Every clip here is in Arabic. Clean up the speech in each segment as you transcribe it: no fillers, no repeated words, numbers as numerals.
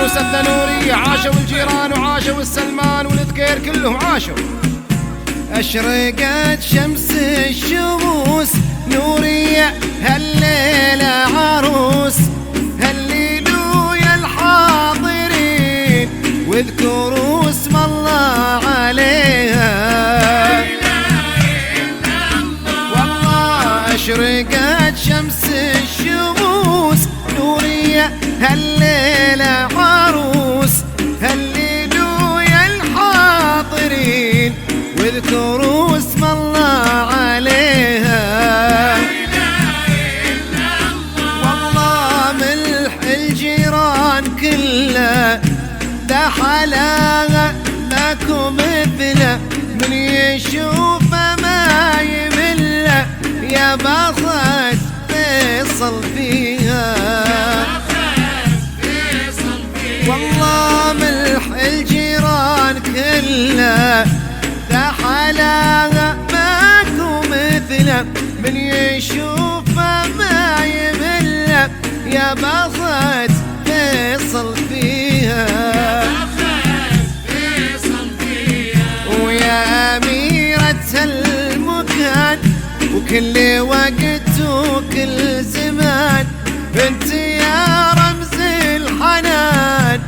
عروستنا نورية عاشوا الجيران وعاشوا السلمان والذكير كلهم عاشوا. أشرقت شمس الشموس نورية هالليلة عروس، هالليلو يا الحاضرين واذكروا اسم الله عليها. والله أشرقت شمس الشموس نورية هالليلة عروس، هالليلو يا الحاضرين واذكروا اسم الله عليها. والله ملح الجيران كله ده حلاها ماكو مثله، من يشوفه ما يمله يا بخت فيصل فيها. والله ملح الجيران كله ده حلاها ماكو مثله، من يشوفه ما يمله يا بخت فيصل فيها. ويا أميرة المكان وكل وقت وكل زمان، بنت يا رمز الحنان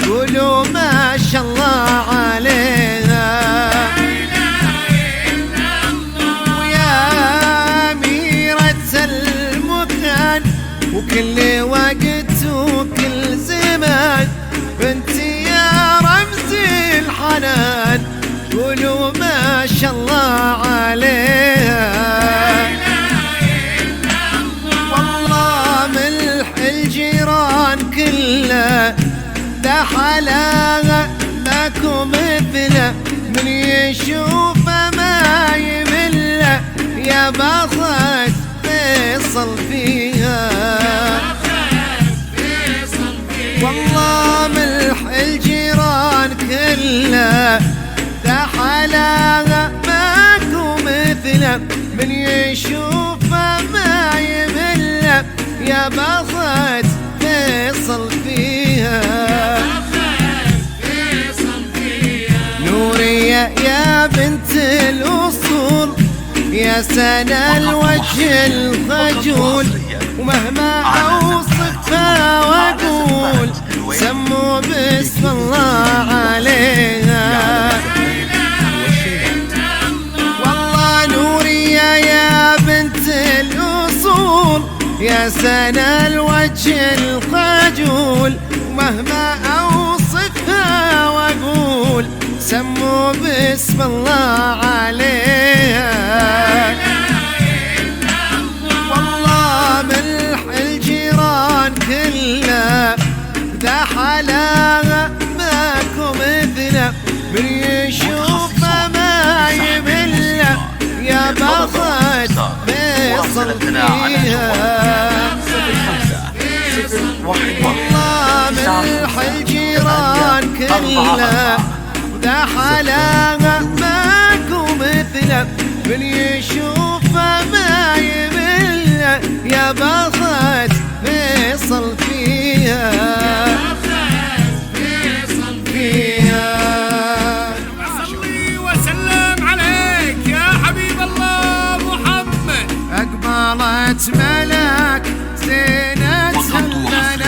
قولوا ما شاء الله عليها. ويا أميرة المكان وكل وقت وكل زمان، بنت يا رمز الحنان قولوا ما شاء الله عليها. والله ملح الجيران كله ده حلاها ماكو مثله، من يشوفه ما يمله يا بخت فيصل فيها. والله ملح الجيران كله ده حلاها ماكو مثله، من يشوفه ما يمله يا بخت فيصل فيها. نورية يا بنت الأصول يا سنى الوجه الخجول، ومهما أوصفها وأقول سموا باسم الله عليها. والله نورية يا بنت الأصول يا سنى الوجه الخجول، ومهما أوصفها وأقول سموا باسم الله عليها. والله ملح الجيران كله ده حلاها ماكو مثله، من يشوفه ما يمله يا بخت فيصل فيها. والله ملح الجيران كله ده حلاها ماكو مثله، من يشوفه ما يمله يا بخت فيصل فيها. صلي وسلم عليك يا حبيب الله محمد. أقبلت ملاك زينة البنات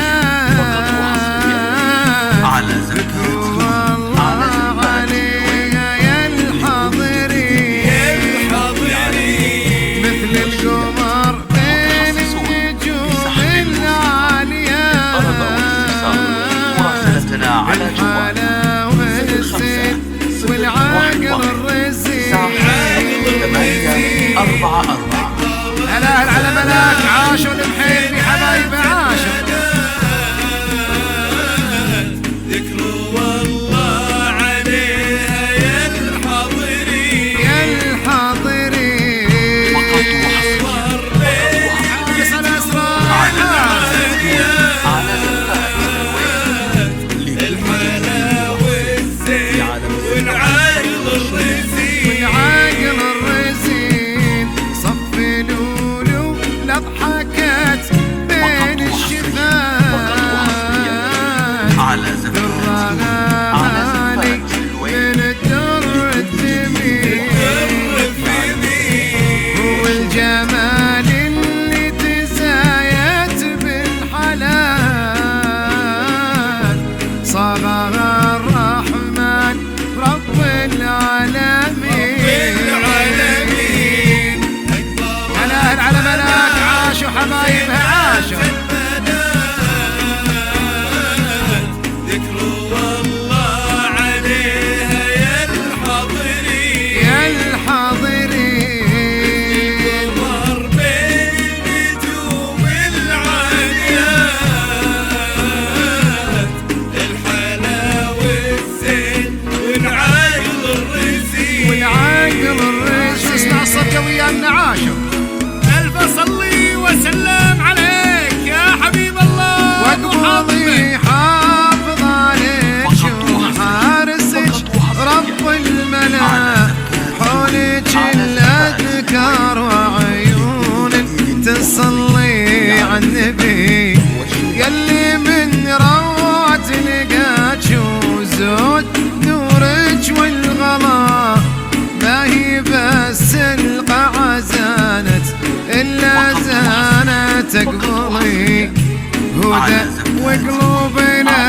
على زكاة والله عليها يا الحاضرين، مثل القمر بين النجوم العالية، الحلا والزين والعقل الرزين. هلا هلا على ملاك عاشوا المحيط يا حبايبي عاشوا. ذكروا والله عليها يا الحاضرين، يا الحاضرين يسأل أسرار الحلا والزين والعقل الرزين. والعقل الرزين صف لولو لضحى عاشوا. ذكروا والله عليها يا الحاضرين يا الحاضرين قمر بين النجوم العاليات الحلا والزين والعقل الرزين والعقل الرزين. اسمع صدق ويانا عاشوا. ألف صلي وسلم عليك يا حبيب الله واقبضي حافظ عليك وحارسك رب الملا حولك الاذكار وعيون تصلي على النبي يلي من روعة لقاك وزود نورك والغلا ما هي بس القاعة زانت إلا زانت أقبلي هدى وقلوبنا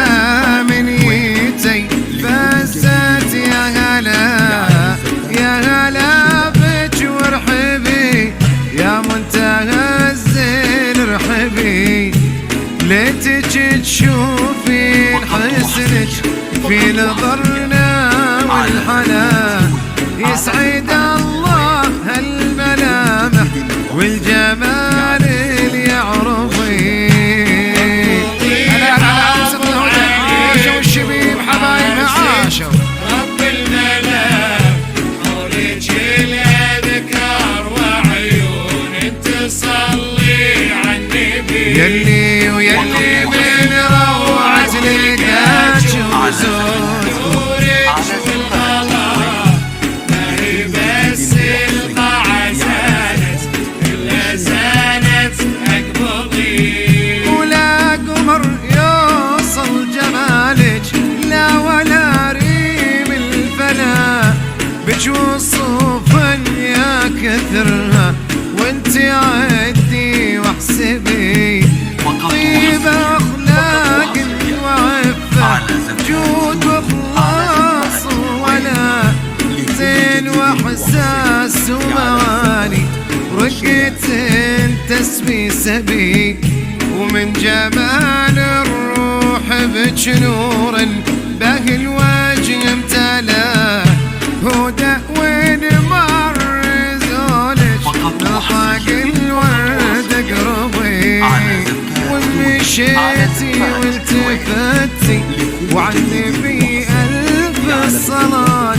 من يتي فزت يا هلا بك وارحبي يا منتهى الزين ارحبي ليتك تشوفي حسنك في نظرنا والحلا يسعد الله هالملامح والجمال اللي يعرفي. هلا على عروستنا هدى عاشوا والشبيب حبايبها عاشوا. رب الملام حولك الاذكار وعيون تصلي على النبي يلي ويلي من روعة لقاك وزود نورك والغلا ما هي بس القاعة زانت إلا زانت أقبضي ولا قمر يوصل جمالك لا ولا ريم الفلا بك وصوفا يا كثرها وانت عدي واحسبي طيبة اخلاق وعفة جود واخلاص ولا زين واحساس ومواني رقة تسبي سبي ومن جمال الروح بك نور به الوجه امتلا هدى وين مر زولك نطق الورد قربي ومشيتي والتفتي وعن النبي ألف الصلاة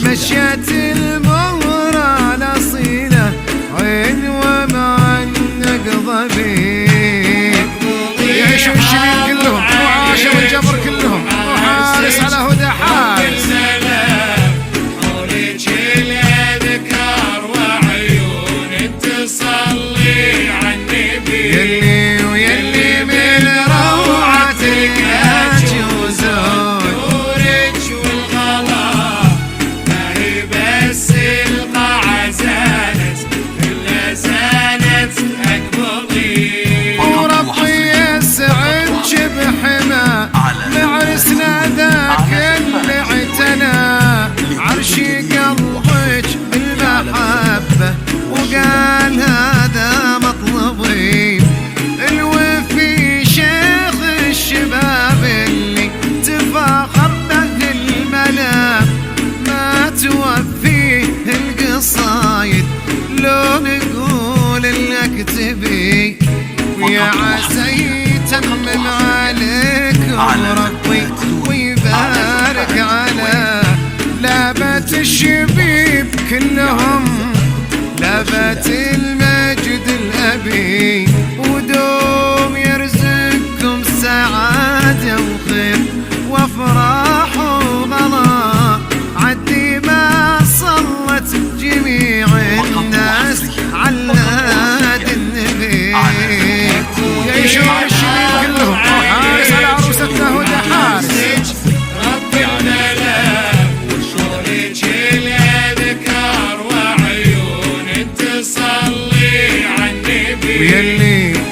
مشيت المغرى الأصيلة عين ومع النقضبي يعيشوا الشبيب كلهم وعاشوا الجبر كلهم وحارس على هدى حارس. حولك الأذكار وعيون تصلي على النبي يلي ويلي من روعة لقاك وزود نورك والغلا ما هي بس القاعة زانت إلا زانت أقبضي وربي يسعدك بحما معرسنا ذاك اللي اعتنى عرشي قلبك المحبة وقال هذا مطلبي الوفي شيخ الشباب اللي تفاخر به الملا ما توفيه القصايد لو نقول لك تبي ويا عسى يتمم عليكم ربي ويبارك على لابة الشبيب كلهم لابة المجد الأبي ودوم يرزقكم سعادة وخير وافراح وغلا عدي ما صلت جميع الناس على النبي يعيشوا الشبيب كلهم وحارس على عروستنا هدى حارس. رب الملام حولك الأذكار وعيون تصلي على النبي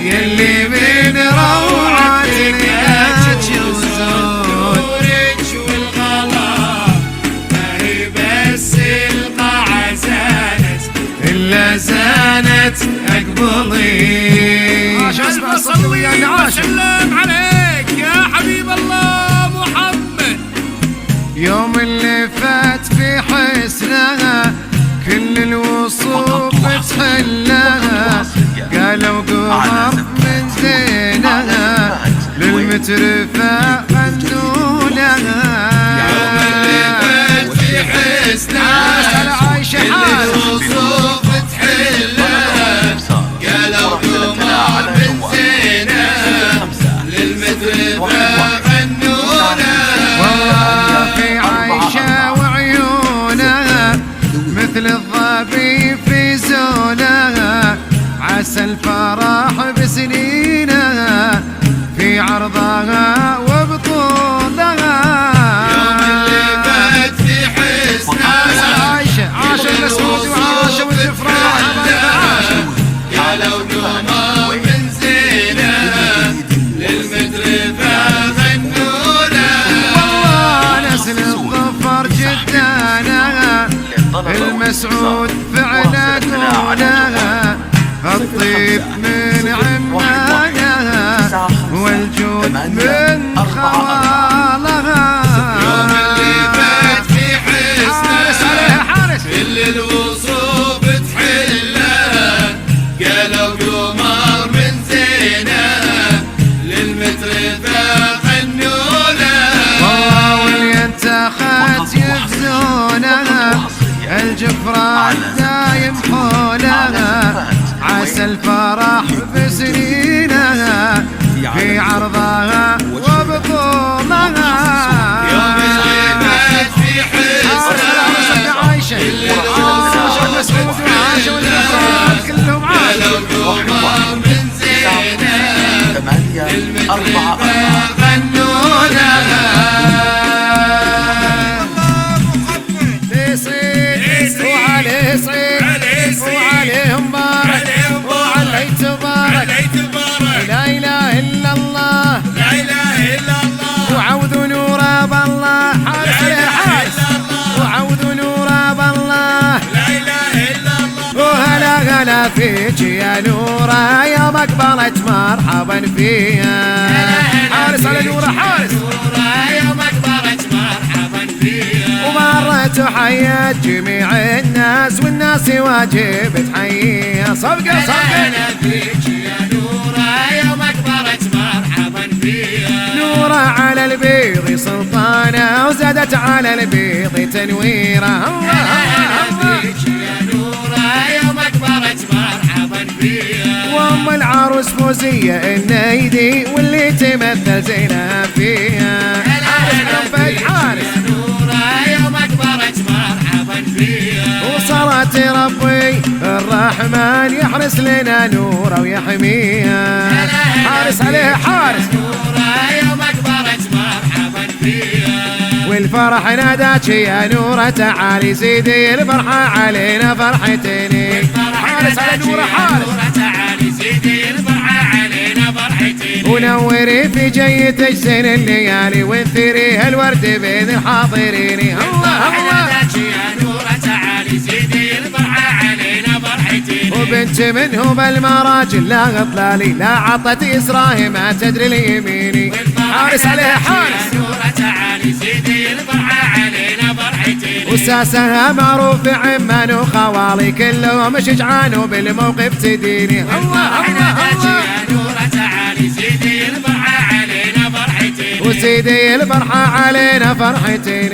يلي من روعة لقاك وزود نورك والغلا ما هي بس القاعة زانت إلا زانت أقبلي عاشوا اسمع الصوت ويانا عاشوا. سلم عليك يا حبيب الله محمد. يوم اللي فات في حسنها كل الوصوف تحلها، قالوا قمر من زينها للمترفة غنولها. يوم اللي فات في حسنها كل الوصوف تحلها، قالوا قمر من زينها للمترفة غنولها. والله في عيشة وعيونها مثل الظبي في زونها، عسى الفرح بسنينها في عرضها وبطولها. يوم اللي فات في حسنها عاشوا الاسود وعاشوا الجفراء قالوا قمر من زينها للمترفة غنولها. والله نسل الظفر جدانها المسعود فعلا قولها، الطيب من عمانها والجود من خوالها. يوم اللي فات في حسنها كل الوصوف تحلها، قالوا قمر من زينها للمترفة غنولها. والله واللي انتخت يفزونها الجفران دايم حولها، عسى الفرح بسنينها في عرضها وبطولها. يوم اللي فات في حسنها عايشة عاشوا الاسود وعاشوا الجفراء كلهم عاشوا. قالوا قمر من زينها للمترفة غنولها. يصيد وعليه صيد وعليه مبارك وعليه تبارك. لا اله الا الله لا اله الا الله وعوذ نور بالله. حارس يا حارس وعوذ نور بالله. لا اله الا الله وهلا هلا فيك يا نورة يا مقبرة مرحبا فيها. حارس على نورة حارس يا مقبرة مرحبا فيها. ومرت وحيت جميع الناس والناس واجب تحييها. صفقة أنا فيك يا نورة يا مقبرة مرحبا فيها. نورة على البيض سلطانة وزادت على البيض تنويرة. الله الله فيك يا نورة يا مقبرة مرحبا فيها. وام العروس فوزية النيدي واللي تمثل زينها فيها. حارس حارس يا نورة يا مقبرة مرحبا فيها. وصلاة ربي الرحمن يحرس لنا نورة ويحميها. حارس عليه حارس نورة يا مقبرة مرحبا فيها. والفرح ناداك يا نورة تعالي زيدي الفرحة علينا فرحتين. حارس على نورة حارس تعالي زيدي الفرحة علينا فرحتين. ونوري في جيتك زين الليالي وانثري الورد بين الحاضرين. الله الله يا نورة تعالي زيدي الفرحة علينا فرحتين. وبنت منهم المراجل لا غطلالي لا عطت إسراه ما تدري اليميني. حارس عليه حارس نورة تعالي زيدي الفرحة علينا فرحتين. وساسها معروف عمان وخوالي كلهم شجعان وبالموقف تديني. الله الله الله يا نورة تعالي زيدي الفرحة علينا فرحتين. وسيدي الفرحة علينا فرحتين.